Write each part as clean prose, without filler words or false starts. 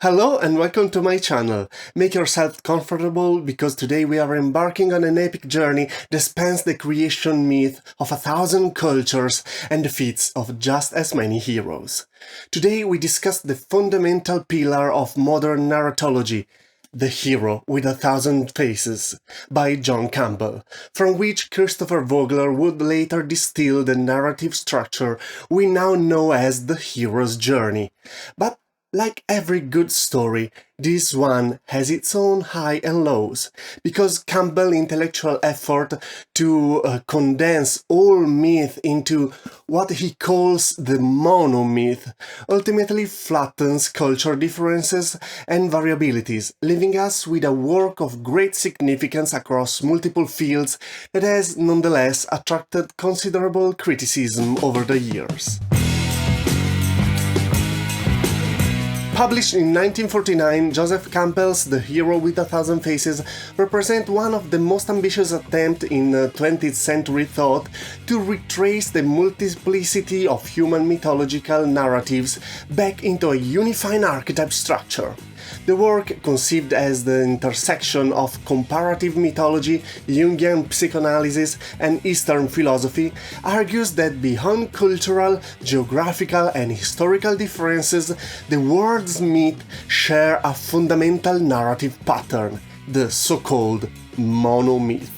Hello and welcome to my channel. Make yourself comfortable because today we are embarking on an epic journey that spans the creation myth of 1,000 cultures and the feats of just as many heroes. Today we discuss the fundamental pillar of modern narratology, The Hero with 1,000 Faces, by Joseph Campbell, from which Christopher Vogler would later distill the narrative structure we now know as the hero's journey. But like every good story, this one has its own high and lows, because Campbell's intellectual effort to condense all myth into what he calls the monomyth ultimately flattens culture differences and variabilities, leaving us with a work of great significance across multiple fields that has nonetheless attracted considerable criticism over the years. Published in 1949, Joseph Campbell's The Hero with 1,000 Faces represents one of the most ambitious attempts in 20th century thought to retrace the multiplicity of human mythological narratives back into a unifying archetype structure. The work, conceived as the intersection of comparative mythology, Jungian psychoanalysis, and Eastern philosophy, argues that beyond cultural, geographical, and historical differences, the world's myths share a fundamental narrative pattern, the so-called monomyth.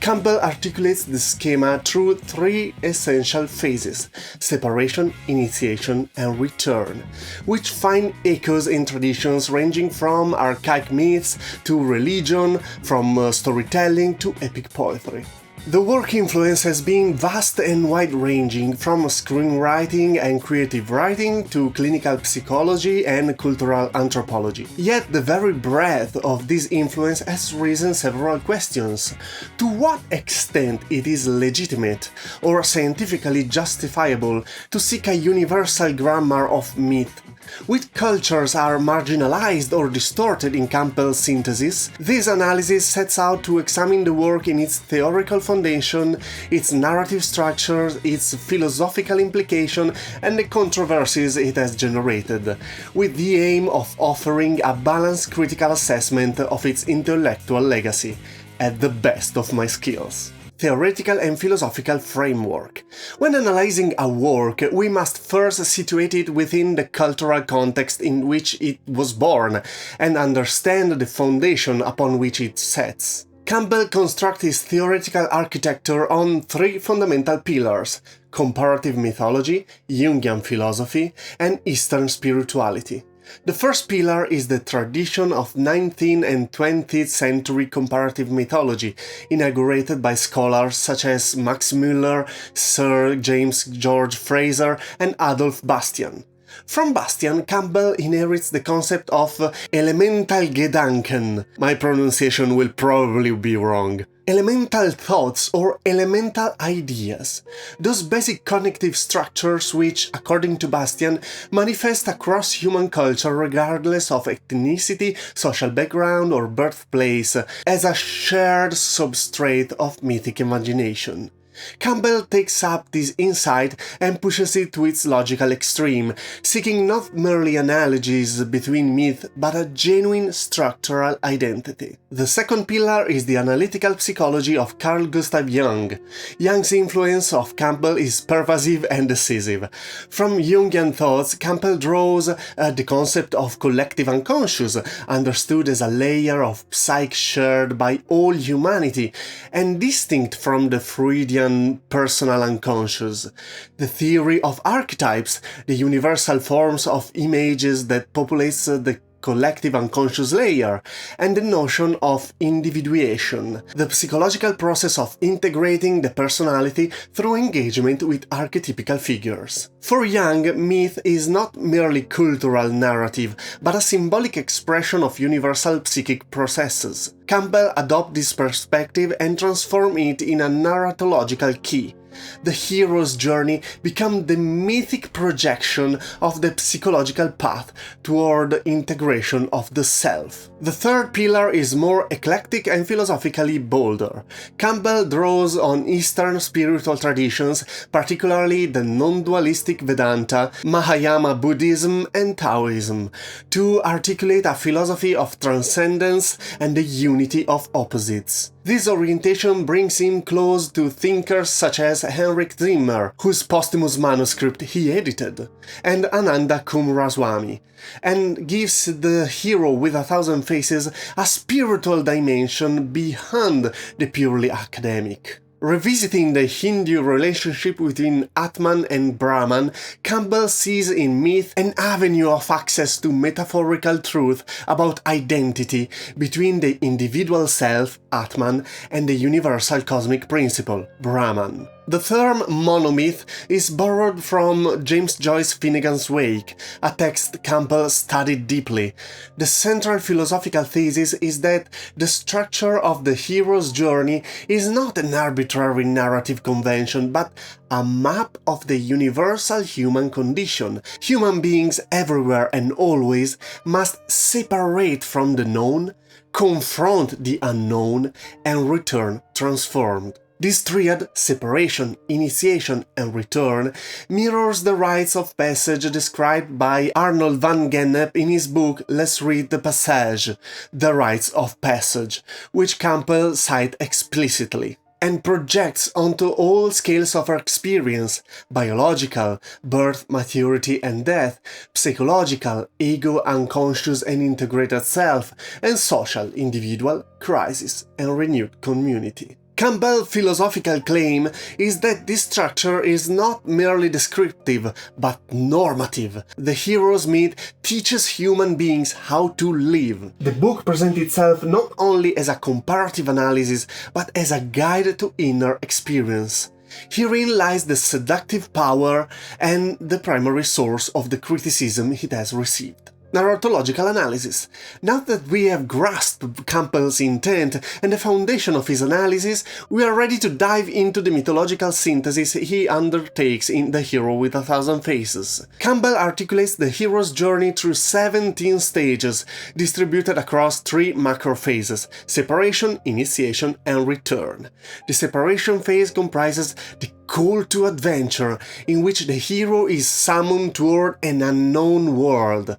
Campbell articulates the schema through three essential phases: separation, initiation, and return, which find echoes in traditions ranging from archaic myths to religion, from storytelling to epic poetry. The work influence has been vast and wide-ranging, from screenwriting and creative writing to clinical psychology and cultural anthropology. Yet the very breadth of this influence has risen several questions. To what extent it is legitimate or scientifically justifiable to seek a universal grammar of myth? Which cultures are marginalized or distorted in Campbell's synthesis? This analysis sets out to examine the work in its theoretical foundation, its narrative structure, its philosophical implication, and the controversies it has generated, with the aim of offering a balanced critical assessment of its intellectual legacy, at the best of my skills. Theoretical and philosophical framework. When analyzing a work, we must first situate it within the cultural context in which it was born and understand the foundation upon which it sets. Campbell constructs his theoretical architecture on three fundamental pillars: comparative mythology, Jungian philosophy, and Eastern spirituality. The first pillar is the tradition of 19th and 20th century comparative mythology, inaugurated by scholars such as Max Muller, Sir James George Fraser, and Adolf Bastian. From Bastian, Campbell inherits the concept of elemental Gedanken. My pronunciation will probably be wrong. Elemental thoughts or elemental ideas. Those basic cognitive structures which, according to Bastian, manifest across human culture regardless of ethnicity, social background, or birthplace, as a shared substrate of mythic imagination. Campbell takes up this insight and pushes it to its logical extreme, seeking not merely analogies between myths but a genuine structural identity. The second pillar is the analytical psychology of Carl Gustav Jung. Jung's influence of Campbell is pervasive and decisive. From Jungian thoughts, Campbell draws the concept of collective unconscious, understood as a layer of psyche shared by all humanity, and distinct from the Freudian personal unconscious. The theory of archetypes, the universal forms of images that populates the collective unconscious layer, and the notion of individuation, the psychological process of integrating the personality through engagement with archetypical figures. For Jung, myth is not merely cultural narrative, but a symbolic expression of universal psychic processes. Campbell adopts this perspective and transforms it in a narratological key. The hero's journey becomes the mythic projection of the psychological path toward integration of the self. The third pillar is more eclectic and philosophically bolder. Campbell draws on Eastern spiritual traditions, particularly the non-dualistic Vedanta, Mahayana Buddhism and Taoism, to articulate a philosophy of transcendence and the unity of opposites. This orientation brings him close to thinkers such as Henrik Zimmer, whose posthumous manuscript he edited, and Ananda Coomaraswamy, and gives the hero with 1,000 faces a spiritual dimension beyond the purely academic. Revisiting the Hindu relationship between Atman and Brahman, Campbell sees in myth an avenue of access to metaphorical truth about identity between the individual self, Atman, and the universal cosmic principle, Brahman. The term monomyth is borrowed from James Joyce Finnegan's Wake, a text Campbell studied deeply. The central philosophical thesis is that the structure of the hero's journey is not an arbitrary narrative convention, but a map of the universal human condition. Human beings everywhere and always must separate from the known, confront the unknown, and return transformed. This triad, separation, initiation, and return, mirrors the rites of passage described by Arnold van Gennep in his book Les Rites de Passage, The Rites of Passage, which Campbell cites explicitly, and projects onto all scales of our experience: biological, birth, maturity and death, psychological, ego, unconscious and integrated self, and social, individual, crisis, and renewed community. Campbell's philosophical claim is that this structure is not merely descriptive, but normative. The hero's myth teaches human beings how to live. The book presents itself not only as a comparative analysis, but as a guide to inner experience. Herein lies the seductive power and the primary source of the criticism it has received. Narratological analysis. Now that we have grasped Campbell's intent and the foundation of his analysis, we are ready to dive into the mythological synthesis he undertakes in The Hero with 1,000 Faces. Campbell articulates the hero's journey through 17 stages, distributed across 3 macro phases: separation, initiation, and return. The separation phase comprises the call to adventure, in which the hero is summoned toward an unknown world.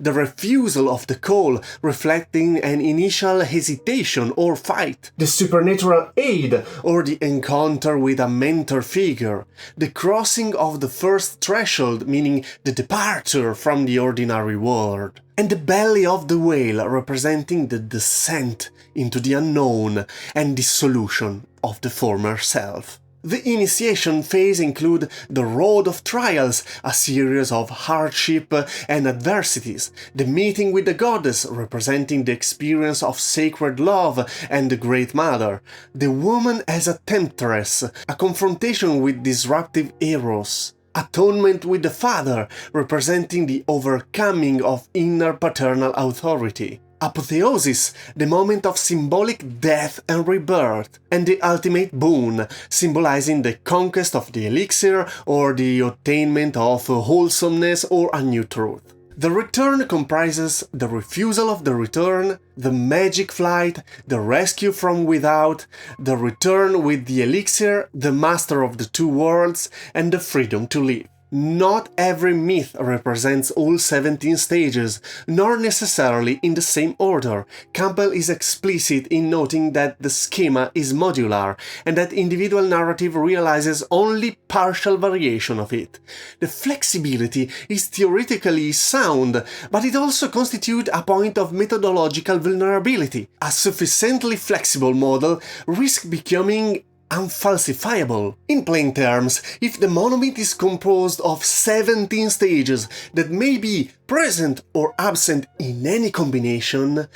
The refusal of the call, reflecting an initial hesitation or fight. The supernatural aid, or the encounter with a mentor figure. The crossing of the first threshold, meaning the departure from the ordinary world. And the belly of the whale, representing the descent into the unknown and dissolution of the former self. The initiation phase includes the road of trials, a series of hardship and adversities, the meeting with the goddess, representing the experience of sacred love and the Great Mother, the woman as a temptress, a confrontation with disruptive eros, atonement with the father, representing the overcoming of inner paternal authority, apotheosis, the moment of symbolic death and rebirth, and the ultimate boon, symbolizing the conquest of the elixir or the attainment of wholesomeness or a new truth. The return comprises the refusal of the return, the magic flight, the rescue from without, the return with the elixir, the master of the two worlds, and the freedom to live. Not every myth represents all 17 stages, nor necessarily in the same order. Campbell is explicit in noting that the schema is modular, and that individual narrative realizes only partial variation of it. The flexibility is theoretically sound, but it also constitutes a point of methodological vulnerability. A sufficiently flexible model risks becoming unfalsifiable. In plain terms, if the monomyth is composed of 17 stages that may be present or absent in any combination,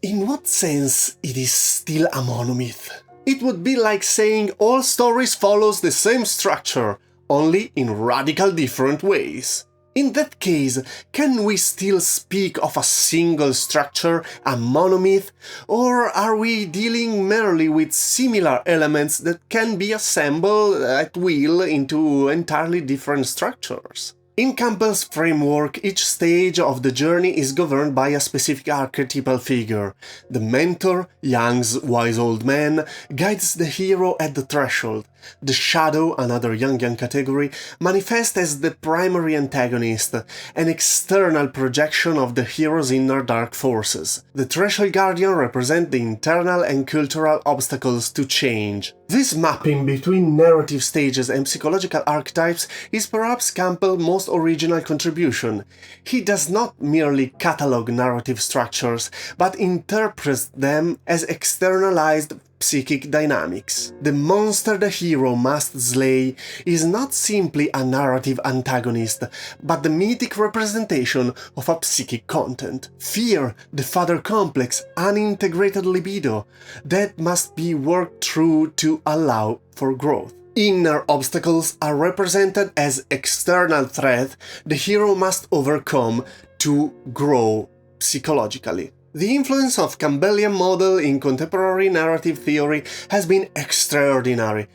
in what sense it is still a monomyth? It would be like saying all stories follows the same structure, only in radical different ways. In that case, can we still speak of a single structure, a monomyth, or are we dealing merely with similar elements that can be assembled at will into entirely different structures? In Campbell's framework, each stage of the journey is governed by a specific archetypal figure. The mentor, Young's wise old man, guides the hero at the threshold. The shadow, another Jungian category, manifests as the primary antagonist, an external projection of the hero's inner dark forces. The threshold guardian represents the internal and cultural obstacles to change. This mapping between narrative stages and psychological archetypes is perhaps Campbell's most original contribution. He does not merely catalogue narrative structures, but interprets them as externalized psychic dynamics. The monster the hero must slay is not simply a narrative antagonist, but the mythic representation of a psychic content. Fear, the father complex, unintegrated libido, that must be worked through to allow for growth. Inner obstacles are represented as external threat the hero must overcome to grow psychologically. The influence of Campbellian model in contemporary narrative theory has been extraordinary,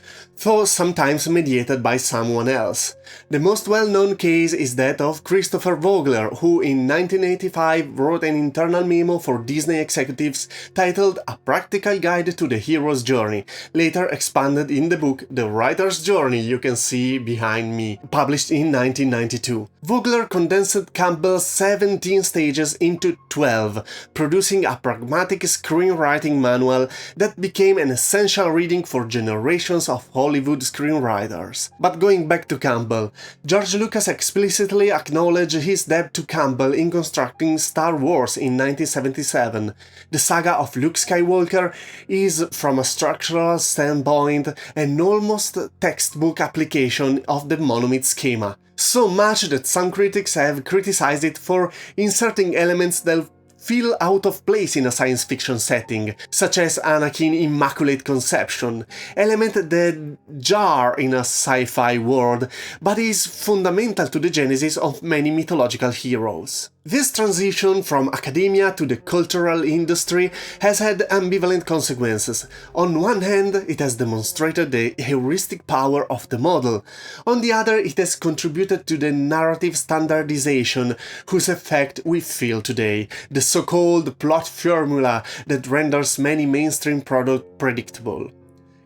though sometimes mediated by someone else. The most well-known case is that of Christopher Vogler, who in 1985 wrote an internal memo for Disney executives titled A Practical Guide to the Hero's Journey, later expanded in the book The Writer's Journey you can see behind me, published in 1992. Vogler condensed Campbell's 17 stages into 12, producing a pragmatic screenwriting manual that became an essential reading for generations of Hollywood screenwriters. But going back to Campbell, George Lucas explicitly acknowledged his debt to Campbell in constructing Star Wars in 1977. The saga of Luke Skywalker is, from a structural standpoint, an almost textbook application of the monomyth schema. So much that some critics have criticized it for inserting elements that feel out of place in a science fiction setting, such as Anakin's Immaculate Conception, element that jar in a sci-fi world, but is fundamental to the genesis of many mythological heroes. This transition from academia to the cultural industry has had ambivalent consequences. On one hand, it has demonstrated the heuristic power of the model. On the other, it has contributed to the narrative standardization whose effect we feel today, the so-called plot formula that renders many mainstream products predictable.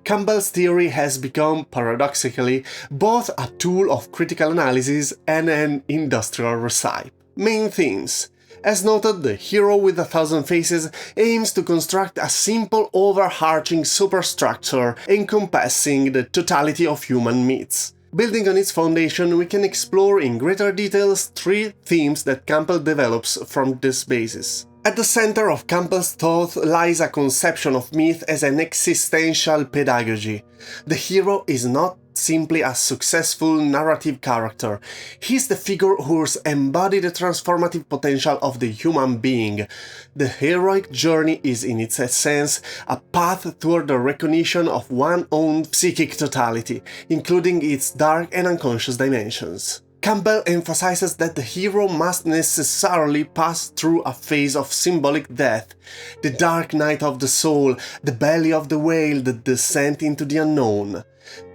Campbell's theory has become, paradoxically, both a tool of critical analysis and an industrial recipe. Main themes. As noted, The Hero with a Thousand Faces aims to construct a simple overarching superstructure encompassing the totality of human myths. Building on its foundation, we can explore in greater details three themes that Campbell develops from this basis. At the center of Campbell's thought lies a conception of myth as an existential pedagogy. The hero is not simply a successful narrative character. He's the figure who's embodied the transformative potential of the human being. The heroic journey is in its essence a path toward the recognition of one's own psychic totality, including its dark and unconscious dimensions. Campbell emphasizes that the hero must necessarily pass through a phase of symbolic death, the dark night of the soul, the belly of the whale, the descent into the unknown,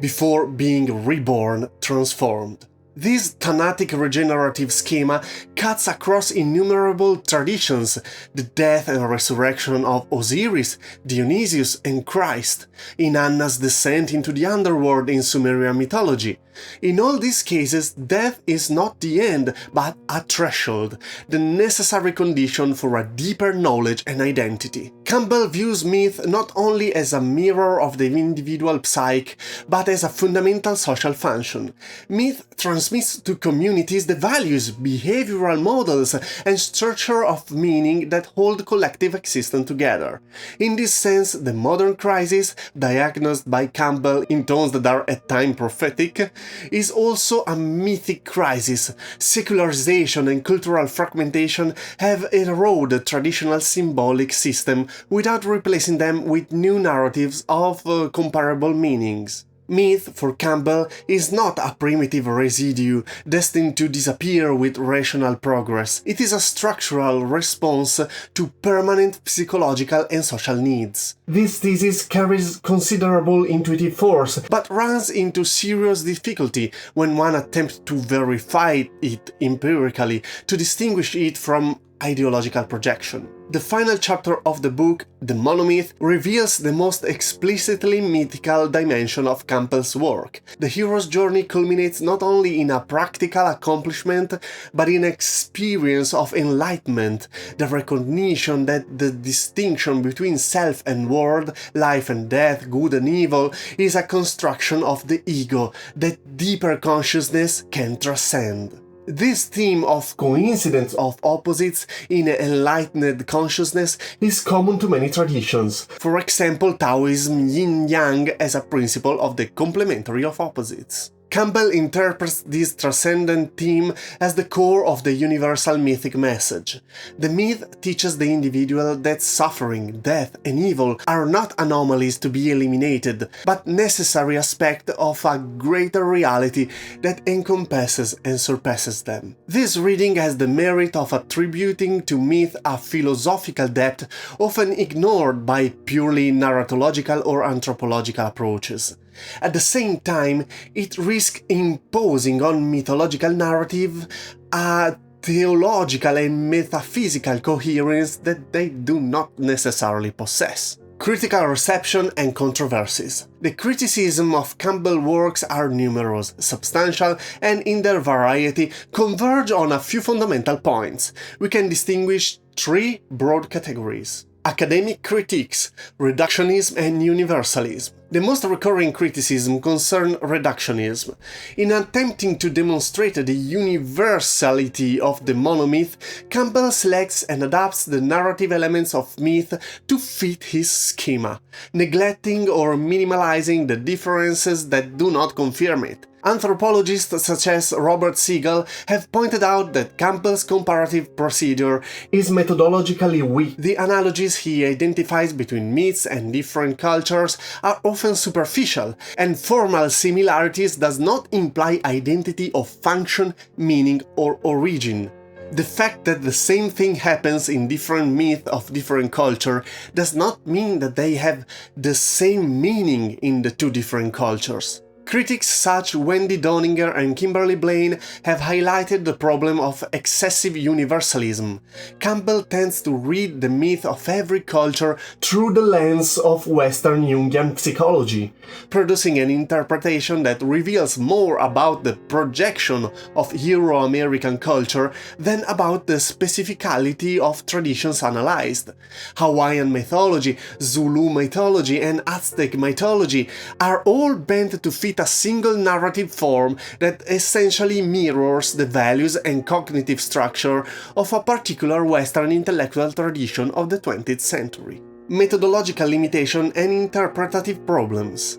before being reborn, transformed. This thanatic regenerative schema cuts across innumerable traditions, the death and resurrection of Osiris, Dionysius, and Christ, Inanna's descent into the underworld in Sumerian mythology. In all these cases, death is not the end, but a threshold, the necessary condition for a deeper knowledge and identity. Campbell views myth not only as a mirror of the individual psyche, but as a fundamental social function. Myth transmits to communities the values, behavioral models, and structure of meaning that hold collective existence together. In this sense, the modern crisis, diagnosed by Campbell in tones that are at times prophetic, is also a mythic crisis. Secularization and cultural fragmentation have eroded traditional symbolic system without replacing them with new narratives of comparable meanings. Myth, for Campbell, is not a primitive residue destined to disappear with rational progress. It is a structural response to permanent physiological and social needs. This thesis carries considerable intuitive force, but runs into serious difficulty when one attempts to verify it empirically, to distinguish it from ideological projection. The final chapter of the book, The Monomyth, reveals the most explicitly mythical dimension of Campbell's work. The hero's journey culminates not only in a practical accomplishment, but in an experience of enlightenment, the recognition that the distinction between self and world, life and death, good and evil, is a construction of the ego that deeper consciousness can transcend. This theme of coincidence of opposites in enlightened consciousness is common to many traditions. For example, Taoism yin-yang as a principle of the complementary of opposites. Campbell interprets this transcendent theme as the core of the universal mythic message. The myth teaches the individual that suffering, death, and evil are not anomalies to be eliminated, but necessary aspects of a greater reality that encompasses and surpasses them. This reading has the merit of attributing to myth a philosophical depth often ignored by purely narratological or anthropological approaches. At the same time, it risks imposing on mythological narrative a theological and metaphysical coherence that they do not necessarily possess. Critical reception and controversies. The criticism of Campbell's works are numerous, substantial, and in their variety converge on a few fundamental points. We can distinguish three broad categories: academic critiques, reductionism, and universalism. The most recurring criticism concerns reductionism. In attempting to demonstrate the universality of the monomyth, Campbell selects and adapts the narrative elements of myth to fit his schema, neglecting or minimalizing the differences that do not confirm it. Anthropologists such as Robert Siegel have pointed out that Campbell's comparative procedure is methodologically weak. The analogies he identifies between myths and different cultures are often superficial, and formal similarities does not imply identity of function, meaning, or origin. The fact that the same thing happens in different myths of different culture does not mean that they have the same meaning in the two different cultures. Critics such Wendy Doninger and Kimberly Blaine have highlighted the problem of excessive universalism. Campbell tends to read the myth of every culture through the lens of Western Jungian psychology, producing an interpretation that reveals more about the projection of Euro-American culture than about the specificality of traditions analyzed. Hawaiian mythology, Zulu mythology, and Aztec mythology are all bent to fit a single narrative form that essentially mirrors the values and cognitive structure of a particular Western intellectual tradition of the 20th century. Methodological limitation and interpretative problems.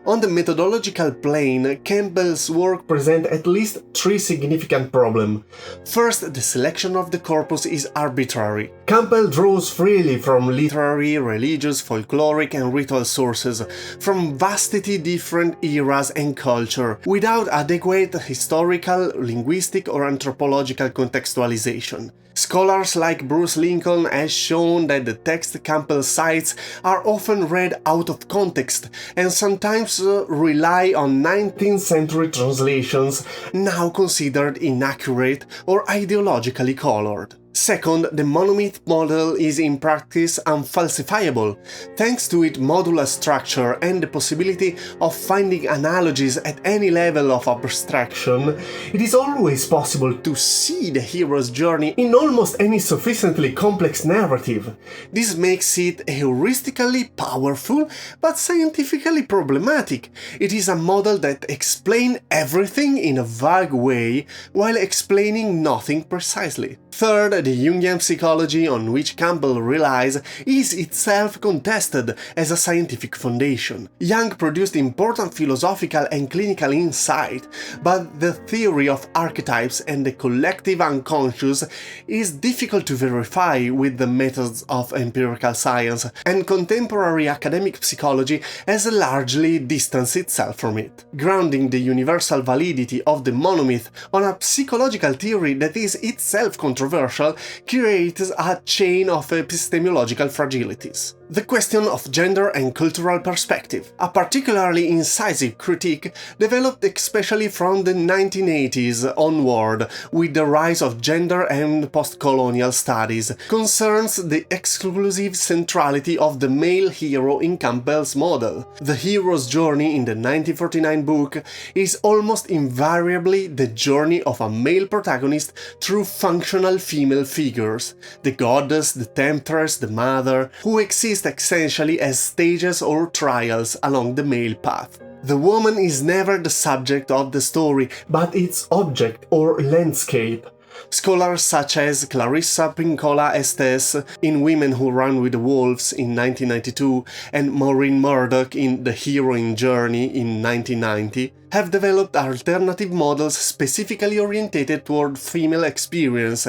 On the methodological plane, Campbell's work presents at least three significant problems. First, the selection of the corpus is arbitrary. Campbell draws freely from literary, religious, folkloric, and ritual sources, from vastly different eras and culture, without adequate historical, linguistic, or anthropological contextualization. Scholars like Bruce Lincoln have shown that the text Campbell cites are often read out of context and sometimes rely on 19th century translations now considered inaccurate or ideologically colored. Second, the monomyth model is in practice unfalsifiable, thanks to its modular structure and the possibility of finding analogies at any level of abstraction. It is always possible to see the hero's journey in almost any sufficiently complex narrative. This makes it heuristically powerful, but scientifically problematic. It is a model that explains everything in a vague way, while explaining nothing precisely. Third, the Jungian psychology on which Campbell relies is itself contested as a scientific foundation. Jung produced important philosophical and clinical insight, but the theory of archetypes and the collective unconscious is difficult to verify with the methods of empirical science, and contemporary academic psychology has largely distanced itself from it. Grounding the universal validity of the monomyth on a psychological theory that is itself controversial creates a chain of epistemological fragilities. The question of gender and cultural perspective, a particularly incisive critique developed especially from the 1980s onward with the rise of gender and post-colonial studies, concerns the exclusive centrality of the male hero in Campbell's model. The hero's journey in the 1949 book is almost invariably the journey of a male protagonist through functional female figures, the goddess, the temptress, the mother, who exist essentially as stages or trials along the male path. The woman is never the subject of the story, but its object or landscape. Scholars such as Clarissa Pinkola Estes in Women Who Run with the Wolves in 1992 and Maureen Murdoch in The Heroine Journey in 1990 have developed alternative models specifically oriented toward female experience,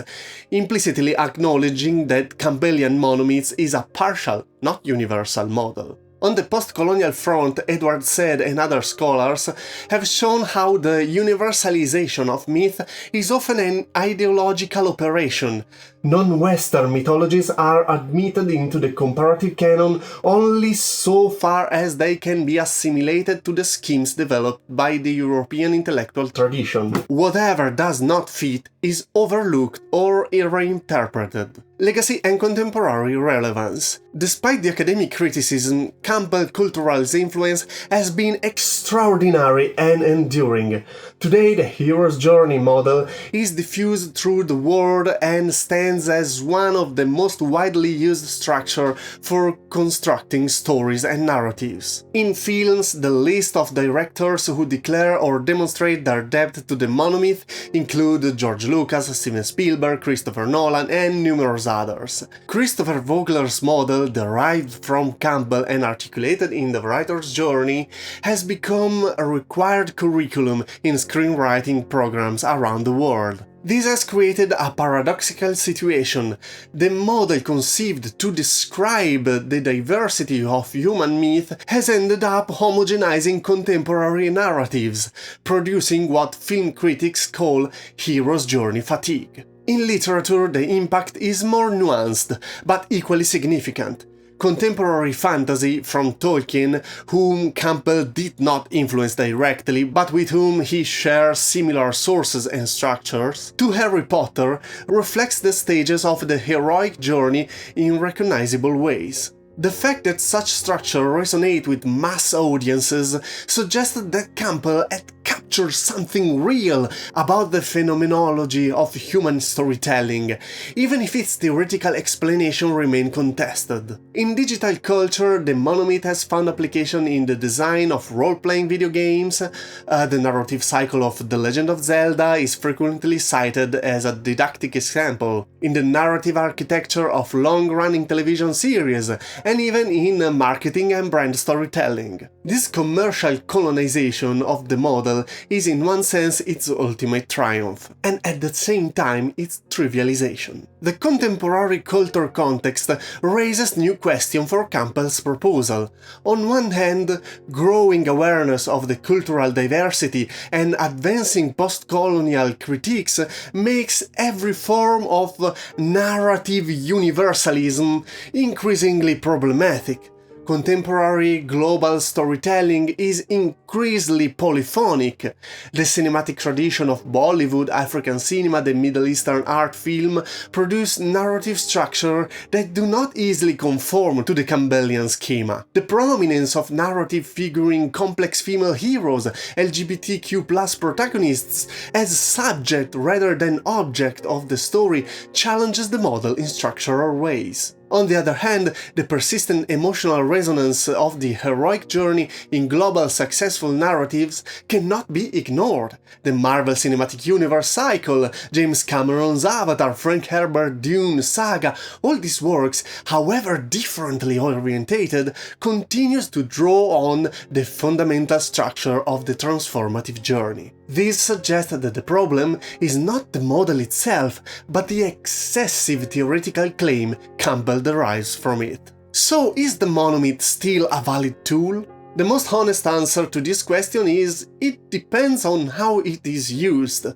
implicitly acknowledging that Campbellian monomyths is a partial, not universal model. On the post-colonial front, Edward Said and other scholars have shown how the universalization of myth is often an ideological operation. Non-Western mythologies are admitted into the comparative canon only so far as they can be assimilated to the schemes developed by the European intellectual tradition. Whatever does not fit is overlooked or reinterpreted. Legacy and contemporary relevance. Despite the academic criticism, Campbell's cultural influence has been extraordinary and enduring. Today, the hero's journey model is diffused through the world and stands as one of the most widely used structures for constructing stories and narratives. In films, the list of directors who declare or demonstrate their debt to the monomyth include George Lucas, Steven Spielberg, Christopher Nolan, and numerous others. Christopher Vogler's model, derived from Campbell and articulated in The Writer's Journey, has become a required curriculum in screenwriting programs around the world. This has created a paradoxical situation. The model conceived to describe the diversity of human myth has ended up homogenizing contemporary narratives, producing what film critics call hero's journey fatigue. In literature, the impact is more nuanced, but equally significant. Contemporary fantasy from Tolkien, whom Campbell did not influence directly, but with whom he shares similar sources and structures, to Harry Potter, reflects the stages of the heroic journey in recognizable ways. The fact that such structure resonate with mass audiences suggested that Campbell had captured something real about the phenomenology of human storytelling, even if its theoretical explanation remained contested. In digital culture, the monomyth has found application in the design of role-playing video games. The narrative cycle of The Legend of Zelda is frequently cited as a didactic example, in the narrative architecture of long-running television series, and even in marketing and brand storytelling. This commercial colonization of the model is in one sense its ultimate triumph, and at the same time its trivialization. The contemporary culture context raises new questions for Campbell's proposal. On one hand, growing awareness of the cultural diversity and advancing post-colonial critiques makes every form of narrative universalism increasingly problematic. Contemporary global storytelling is increasingly polyphonic. The cinematic tradition of Bollywood, African cinema, the Middle Eastern art film produce narrative structure that do not easily conform to the Campbellian schema. The prominence of narrative figuring complex female heroes, LGBTQ+ protagonists as subject rather than object of the story challenges the model in structural ways. On the other hand, the persistent emotional resonance of the heroic journey in global successful narratives cannot be ignored. The Marvel Cinematic Universe cycle, James Cameron's Avatar, Frank Herbert's Dune saga, all these works, however differently orientated, continues to draw on the fundamental structure of the transformative journey. This suggests that the problem is not the model itself, but the excessive theoretical claim Campbell derives from it. So, is the monomyth still a valid tool? The most honest answer to this question is, it depends on how it is used.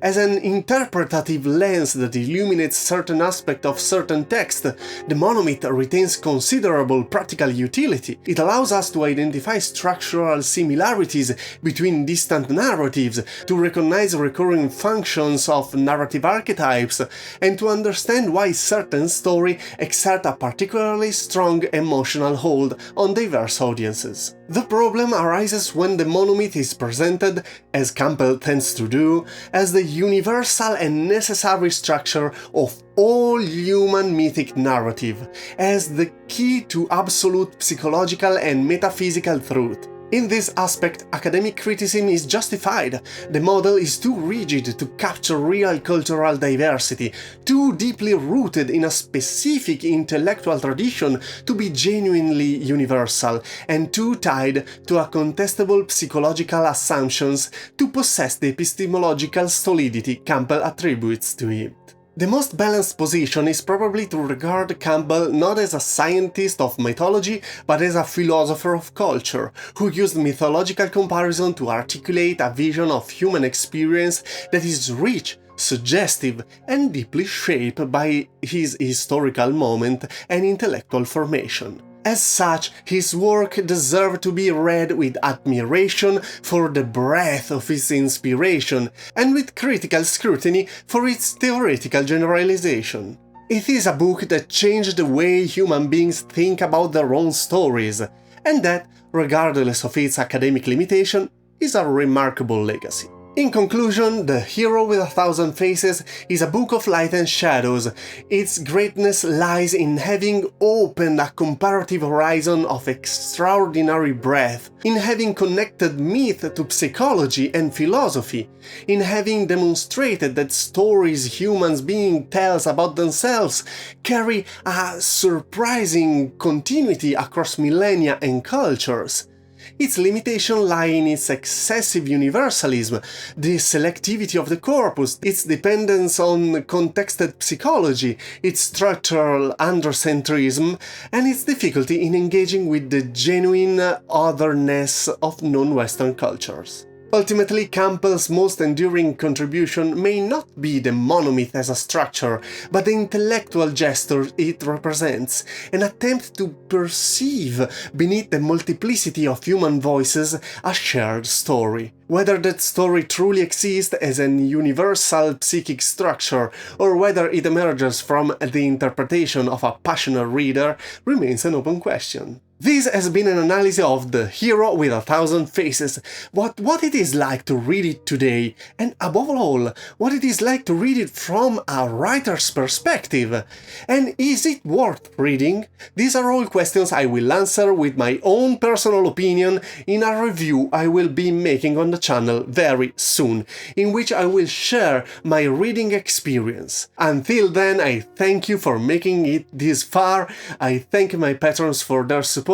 As an interpretative lens that illuminates certain aspects of certain text, the monomyth retains considerable practical utility. It allows us to identify structural similarities between distant narratives, to recognize recurring functions of narrative archetypes, and to understand why certain stories exert a particularly strong emotional hold on diverse audiences. The problem arises when the monomyth is presented, as Campbell tends to do, as the universal and necessary structure of all human mythic narrative, as the key to absolute psychological and metaphysical truth. In this aspect, academic criticism is justified. The model is too rigid to capture real cultural diversity, too deeply rooted in a specific intellectual tradition to be genuinely universal, and too tied to a contestable psychological assumptions to possess the epistemological solidity Campbell attributes to it. The most balanced position is probably to regard Campbell not as a scientist of mythology, but as a philosopher of culture, who used mythological comparison to articulate a vision of human experience that is rich, suggestive, and deeply shaped by his historical moment and intellectual formation. As such, his work deserves to be read with admiration for the breadth of his inspiration, and with critical scrutiny for its theoretical generalization. It is a book that changed the way human beings think about their own stories, and that, regardless of its academic limitation, is a remarkable legacy. In conclusion, The Hero with a Thousand Faces is a book of light and shadows. Its greatness lies in having opened a comparative horizon of extraordinary breadth, in having connected myth to psychology and philosophy, in having demonstrated that stories human beings tell about themselves carry a surprising continuity across millennia and cultures. Its limitations lie in its excessive universalism, the selectivity of the corpus, its dependence on contexted psychology, its structural androcentrism, and its difficulty in engaging with the genuine otherness of non-Western cultures. Ultimately, Campbell's most enduring contribution may not be the monomyth as a structure, but the intellectual gesture it represents, an attempt to perceive beneath the multiplicity of human voices a shared story. Whether that story truly exists as an universal psychic structure, or whether it emerges from the interpretation of a passionate reader, remains an open question. This has been an analysis of The Hero with a Thousand Faces, what it is like to read it today, and above all, what it is like to read it from a writer's perspective. And is it worth reading? These are all questions I will answer with my own personal opinion in a review I will be making on the channel very soon, in which I will share my reading experience. Until then, I thank you for making it this far, I thank my patrons for their support,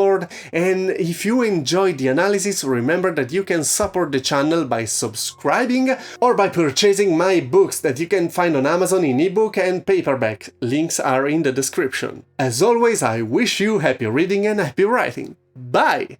and if you enjoyed the analysis, remember that you can support the channel by subscribing or by purchasing my books that you can find on Amazon in ebook and paperback. Links are in the description. As always, I wish you happy reading and happy writing. Bye!